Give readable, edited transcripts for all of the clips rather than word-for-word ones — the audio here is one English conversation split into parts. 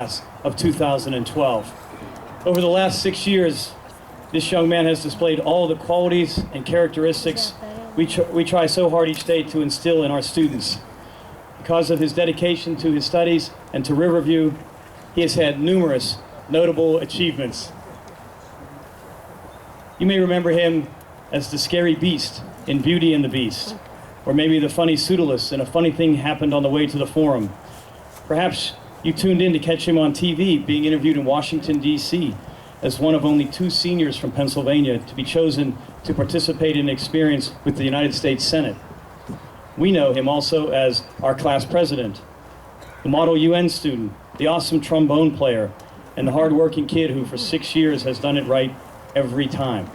of 2012. Over the last 6 years, this young man has displayed all the qualities and characteristics we try so hard each day to instill in our students. Because of his dedication to his studies and to Riverview, he has had numerous notable achievements. You may remember him as the scary beast in Beauty and the Beast, or maybe the funny pseudolus in A Funny Thing Happened on the Way to the Forum. Perhaps you tuned in to catch him on TV being interviewed in Washington, D.C. as one of only 2 seniors from Pennsylvania to be chosen to participate in an experience with the United States Senate. We know him also as our class president, the model UN student, the awesome trombone player, and the hard-working kid who for 6 years has done it right every time.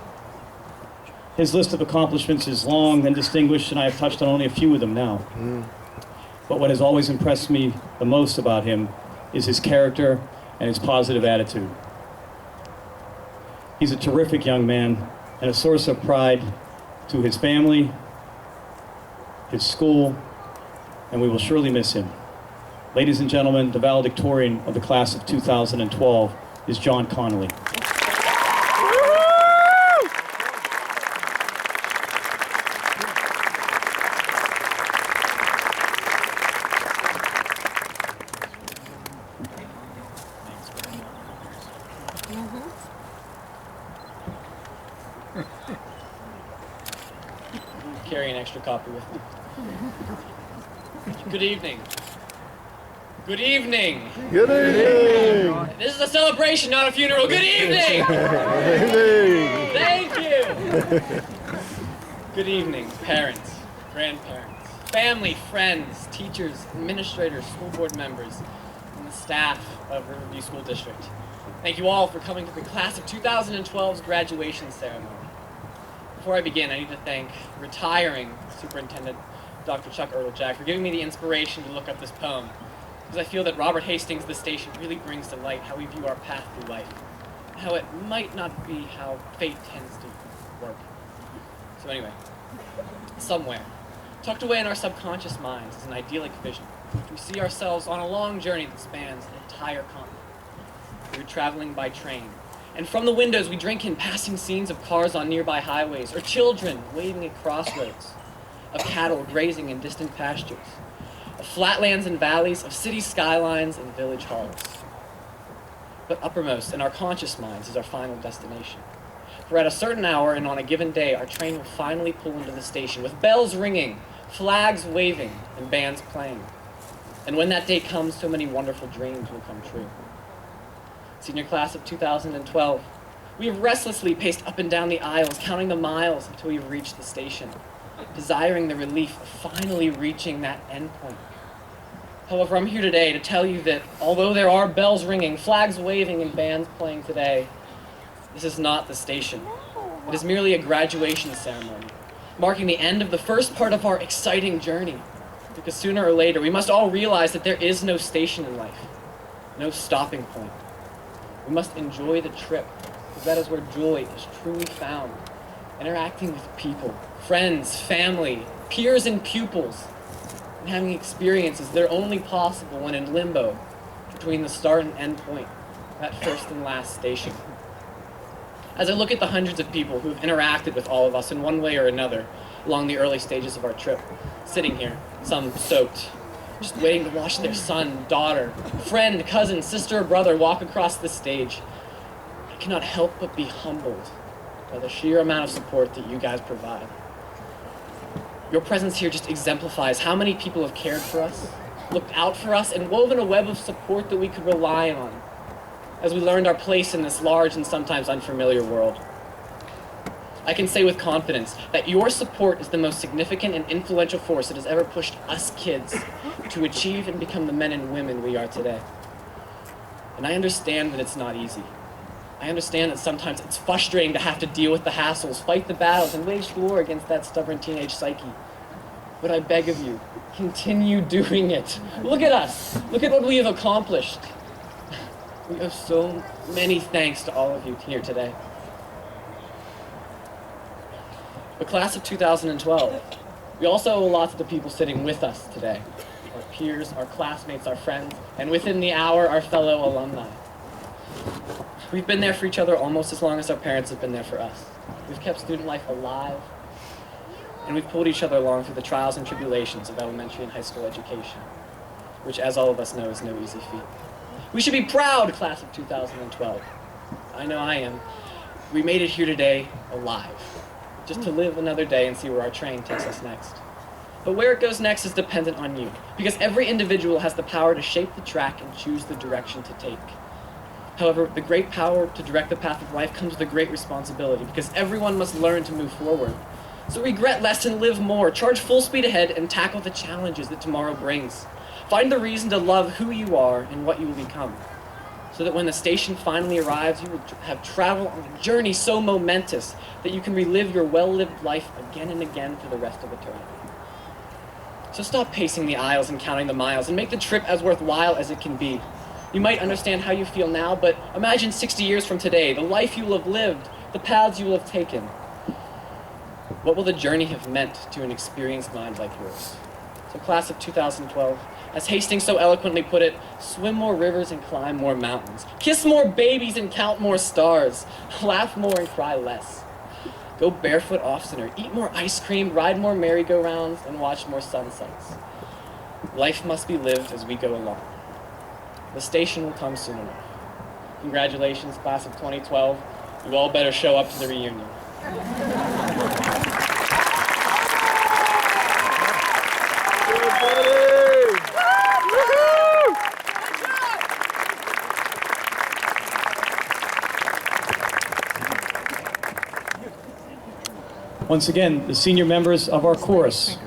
His list of accomplishments is long and distinguished, and I have touched on only a few of them now. But what has always impressed me the most about him is his character and his positive attitude. He's a terrific young man and a source of pride to his family, his school, and we will surely miss him. Ladies and gentlemen, the valedictorian of the class of 2012 is John Connolly. Carry an extra copy with me. Good evening. Good evening. Good evening. This is a celebration, not a funeral. Good evening. Thank you. Good evening, parents, grandparents, family, friends, teachers, administrators, school board members, and the staff of Riverview School District. Thank you all for coming to the class of 2012's graduation ceremony. Before I begin, I need to thank retiring Superintendent Dr. Chuck Jack for giving me the inspiration to look up this poem, because I feel that Robert Hastings' The Station really brings to light how we view our path through life, and how it might not be how fate tends to work. So anyway, somewhere, tucked away in our subconscious minds is an idyllic vision. We see ourselves on a long journey that spans an entire continent. We're traveling by train. And from the windows, we drink in passing scenes of cars on nearby highways, or children waving at crossroads, of cattle grazing in distant pastures, of flatlands and valleys, of city skylines and village halls. But uppermost in our conscious minds is our final destination. For at a certain hour and on a given day, our train will finally pull into the station with bells ringing, flags waving, and bands playing. And when that day comes, so many wonderful dreams will come true. Senior class of 2012, we have restlessly paced up and down the aisles, counting the miles until we've reached the station, desiring the relief of finally reaching that endpoint. However, I'm here today to tell you that although there are bells ringing, flags waving, and bands playing today, this is not the station. It is merely a graduation ceremony, marking the end of the first part of our exciting journey. Because sooner or later, we must all realize that there is no station in life, no stopping point. We must enjoy the trip, because that is where joy is truly found. Interacting with people, friends, family, peers, and pupils, and having experiences that are only possible when in limbo between the start and end point, that first and last station. As I look at the hundreds of people who have interacted with all of us in one way or another along the early stages of our trip, sitting here, some soaked, just waiting to watch their son, daughter, friend, cousin, sister, or brother walk across the stage, I cannot help but be humbled by the sheer amount of support that you guys provide. Your presence here just exemplifies how many people have cared for us, looked out for us, and woven a web of support that we could rely on as we learned our place in this large and sometimes unfamiliar world. I can say with confidence that your support is the most significant and influential force that has ever pushed us kids to achieve and become the men and women we are today. And I understand that it's not easy. I understand that sometimes it's frustrating to have to deal with the hassles, fight the battles, and wage war against that stubborn teenage psyche. But I beg of you, continue doing it. Look at us. Look at what we have accomplished. We owe so many thanks to all of you here today. The class of 2012, we also owe a lot to the people sitting with us today, our peers, our classmates, our friends, and within the hour, our fellow alumni. We've been there for each other almost as long as our parents have been there for us. We've kept student life alive, and we've pulled each other along through the trials and tribulations of elementary and high school education, which, as all of us know, is no easy feat. We should be proud, class of 2012. I know I am. We made it here today alive, just to live another day and see where our train takes us next. But where it goes next is dependent on you, because every individual has the power to shape the track and choose the direction to take. However, the great power to direct the path of life comes with a great responsibility, because everyone must learn to move forward. So regret less and live more. Charge full speed ahead and tackle the challenges that tomorrow brings. Find the reason to love who you are and what you will become, so that when the station finally arrives, you will have traveled on a journey so momentous that you can relive your well-lived life again and again for the rest of eternity. So stop pacing the aisles and counting the miles, and make the trip as worthwhile as it can be. You might understand how you feel now, but imagine 60 years from today, the life you will have lived, the paths you will have taken. What will the journey have meant to an experienced mind like yours? So class of 2012, as Hastings so eloquently put it, swim more rivers and climb more mountains. Kiss more babies and count more stars. Laugh more and cry less. Go barefoot oftener, eat more ice cream, ride more merry-go-rounds, and watch more sunsets. Life must be lived as we go along. The station will come soon enough. Congratulations, class of 2012. You all better show up to the reunion. Once again, the senior members of our chorus